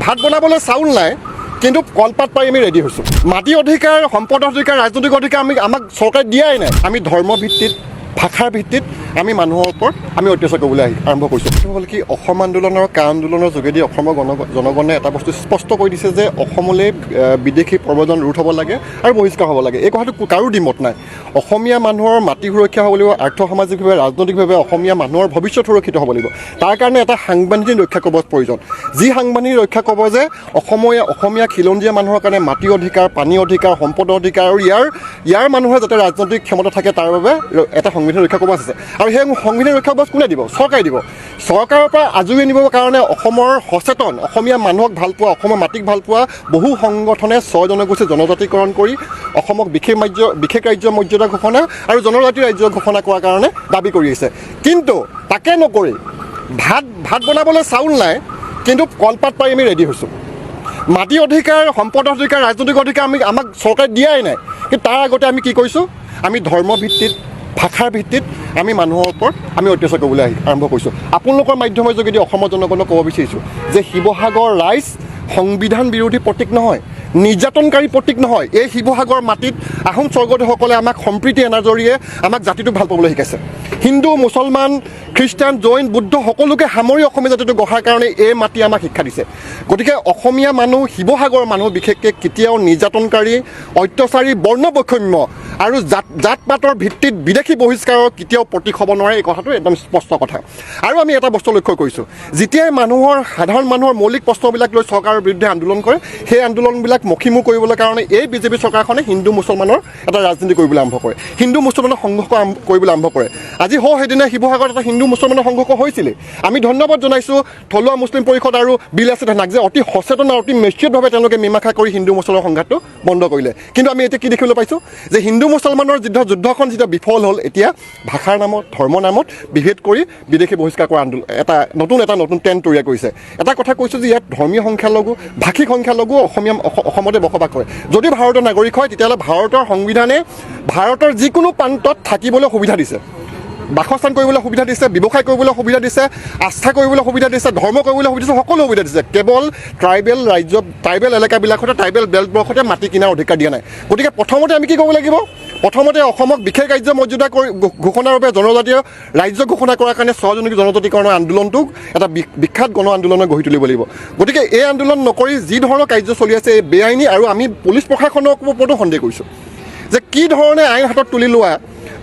ভাত বনাবলৈ চাউল নাই কিন্তু কলপাত পাই আমি ৰেডি হৈছোঁ। মাটি অধিকাৰ, সম্পদ অধিকাৰ, ৰাজনৈতিক অধিকাৰ আমাক চৰকাৰে দিয়াই নাই। আমি ধৰ্ম ভিত্তিত, ভাষাৰ ভিত্তিত আমি মানুহৰ ওপৰত আমি অত্যাচাৰ কৰিবলৈ আৰম্ভ কৰিছোঁ। সেইটো হ'ল কি, অসম আন্দোলনৰ কা আন্দোলনৰ যোগেদি অসমৰ জনগণে এটা বস্তু স্পষ্ট কৰি দিছে যে অসমলৈ বিদেশী প্ৰব্ৰজন ৰোধ হ'ব লাগে আৰু বহিষ্কাৰ হ'ব লাগে। এই কথাটো কাৰো দ্বিমত নাই। অসমীয়া মানুহৰ মাটি সুৰক্ষা হ'ব লাগিব, আৰ্থ সামাজিকভাৱে, ৰাজনৈতিকভাৱে অসমীয়া মানুহৰ ভৱিষ্যত সুৰক্ষিত হ'ব লাগিব। তাৰ কাৰণে এটা সাংবিধানিক ৰক্ষা কবচ প্ৰয়োজন। যি সাংবিধানিক ৰক্ষা কবচে অসমীয়া খিলঞ্জীয়া মানুহৰ কাৰণে মাটি অধিকাৰ, পানী অধিকাৰ, সম্পদ অধিকাৰ আৰু ইয়াৰ মানুহৰ যাতে ৰাজনৈতিক ক্ষমতা থাকে তাৰ বাবে এটা সংবিধান ৰক্ষা কবচ আছে। আৰু সেই সংবিধান ৰক্ষা কবচ কোনে দিব? চৰকাৰে দিব। চৰকাৰৰ পৰা আজৰি আনিবৰ কাৰণে অসমৰ সচেতন, অসমীয়া মানুহক ভালপোৱা, অসমৰ মাটিক ভালপোৱা বহু সংগঠনে 6 জনগোষ্ঠী জনজাতিকৰণ কৰি অসমক বিশেষ ৰাজ্য মৰ্যাদা ঘোষণা আৰু জনজাতি ৰাজ্য ঘোষণা কৰাৰ কাৰণে দাবী কৰি আছে। কিন্তু তাকে নকৰি ভাত বনাবলৈ চাউল নাই কিন্তু কলপাত পাই আমি ৰেডি হৈছোঁ। মাটি অধিকাৰ, সম্পদ অধিকাৰ, ৰাজনৈতিক অধিকাৰ আমাক চৰকাৰে দিয়াই নাই। কিন্তু তাৰ আগতে আমি কি কৰিছোঁ? আমি ধৰ্ম ভিত্তিত, ভাষাৰ ভিত্তিত আমি মানুহৰ ওপৰত আমি অত্যাচাৰ কৰিবলৈ আৰম্ভ কৰিছোঁ। আপোনালোকৰ মাধ্যমৰ যোগেদি অসমৰ জনগণক ক'ব বিচাৰিছোঁ যে শিৱসাগৰ ৰাইজ সংবিধান বিৰোধী প্ৰতীক নহয়, নিৰ্যাতনকাৰী প্ৰতীক নহয়। এই শিৱসাগৰ মাটিত আহোম স্বৰ্গদেউসকলে আমাক সম্প্ৰীতি এনাজৰীয়ে আমাক জাতিটোক ভাল পাবলৈ শিকাইছে। হিন্দু, মুছলমান, খ্ৰীষ্টান, জৈন, বুদ্ধ সকলোকে সামৰি অসমীয়া জাতিটো গঢ়াৰ কাৰণে এই মাটি আমাক শিক্ষা দিছে। গতিকে অসমীয়া মানুহ, শিৱসাগৰৰ মানুহ বিশেষকৈ কেতিয়াও নিৰ্যাতনকাৰী, অত্যাচাৰী, বৰ্ণবৈষম্য আৰু জাত পাতৰ ভিত্তিত বিদেশী বহিষ্কাৰৰ কেতিয়াও প্ৰতীক হ'ব নোৱাৰে। এই কথাটো একদম স্পষ্ট কথা। আৰু আমি এটা বস্তু লক্ষ্য কৰিছোঁ, যেতিয়াই সাধাৰণ মানুহৰ মৌলিক প্ৰশ্নবিলাক লৈ চৰকাৰৰ বিৰুদ্ধে আন্দোলন কৰে, সেই আন্দোলনবিলাক মষিমূৰ কৰিবলৈ কাৰণে এই বিজেপি চৰকাৰখনে হিন্দু মুছলমানৰ এটা ৰাজনীতি কৰিবলৈ আৰম্ভ কৰে, হিন্দু মুছলমানৰ সংঘৰ্ষ কৰিবলৈ আৰম্ভ কৰে। আজি সেইদিনা শিৱসাগৰত এটা হিন্দু মুছলমানৰ সংঘৰ্ষ হৈছিলে। আমি ধন্যবাদ জনাইছোঁ থলুৱা মুছলিম পৰিষদ আৰু বিলাসী থানাক যে অতি সচেতন আৰু অতি মেচিয়ৰভাৱে তেওঁলোকে মীমাংসা কৰি হিন্দু মুছলমানৰ সংঘাতটো বন্ধ কৰিলে। কিন্তু আমি এতিয়া কি দেখিবলৈ পাইছোঁ যে হিন্দু মুছলমানৰ যুদ্ধখন যেতিয়া বিফল হ'ল, এতিয়া ভাষাৰ নামত, ধৰ্মৰ নামত বিভেদ কৰি বিদেশী বহিষ্কাৰ কৰা আন্দোলন এটা নতুন ট্ৰেণ্ড তৈয়াৰ কৰিছে। এটা কথা কৈছোঁ যে ইয়াত ধৰ্মীয় সংখ্যালঘু, ভাষিক সংখ্যালঘু অসমতে বসবাস কৰে। যদি ভাৰতৰ নাগৰিক হয় তেতিয়াহ'লে ভাৰতৰ সংবিধানে ভাৰতৰ যিকোনো প্ৰান্তত থাকিবলৈ সুবিধা দিছে, বাসস্থান কৰিবলৈ সুবিধা দিছে, ব্যৱসায় কৰিবলৈ সুবিধা দিছে, আস্থা কৰিবলৈ সুবিধা দিছে, ধৰ্ম কৰিবলৈ সুবিধা দিছে, সকলো সুবিধা দিছে। কেৱল ট্ৰাইবেল এলেকাবিলাকতে, ট্ৰাইবেল বেল্টবিলাকতে মাটি কিনাৰ অধিকাৰ দিয়া নাই। গতিকে প্ৰথমতে আমি কি কৰিব লাগিব? প্ৰথমতে অসমক বিশেষ ৰাজ্য মৰ্যাদা ঘোষণাৰ বাবে জনজাতীয় ৰাজ্য ঘোষণা কৰাৰ কাৰণে 6 জনজাতিকৰণৰ আন্দোলনটোক এটা বিখ্যাত গণ আন্দোলনে গঢ়ি তুলিব লাগিব। গতিকে এই আন্দোলন নকৰি যি ধৰণৰ কাৰ্য চলি আছে এই বেআইনী, আৰু আমি পুলিচ প্ৰশাসনৰ ওপৰতো সন্দেহ কৰিছোঁ যে কি ধৰণে আইন হাতত তুলি লোৱা,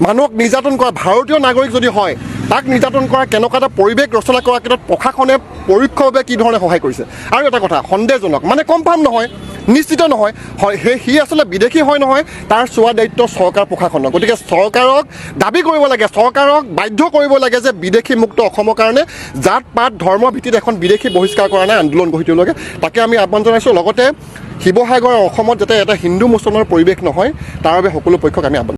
মানুহক নিৰ্যাতন কৰা, ভাৰতীয় নাগৰিক যদি হয় তাক নিৰ্যাতন কৰা, কেনেকুৱা এটা পৰিৱেশ ৰচনা কৰাৰ ক্ষেত্ৰত প্ৰশাসনে পৰোক্ষভাৱে কি ধৰণে সহায় কৰিছে। আৰু এটা কথা সন্দেহজনক, মানে কনফাৰ্ম নহয়, নিশ্চিত নহয়, সি আচলতে বিদেশী হয় নহয়, তাৰ চোৱা দায়িত্ব চৰকাৰ প্ৰশাসনৰ। গতিকে চৰকাৰক দাবী কৰিব লাগে, চৰকাৰক বাধ্য কৰিব লাগে যে বিদেশী মুক্ত অসমৰ কাৰণে জাত পাত ধৰ্মৰ ভিত্তিত এখন বিদেশী বহিষ্কাৰ কৰা নাই আন্দোলন গঢ়ি তুলিব লাগে। তাকে আমি আহ্বান জনাইছোঁ। লগতে শিৱসাগৰ অসমত যাতে এটা হিন্দু মুছলমানৰ পৰিৱেশ নহয় তাৰ বাবে সকলো পক্ষক আমি আহ্বান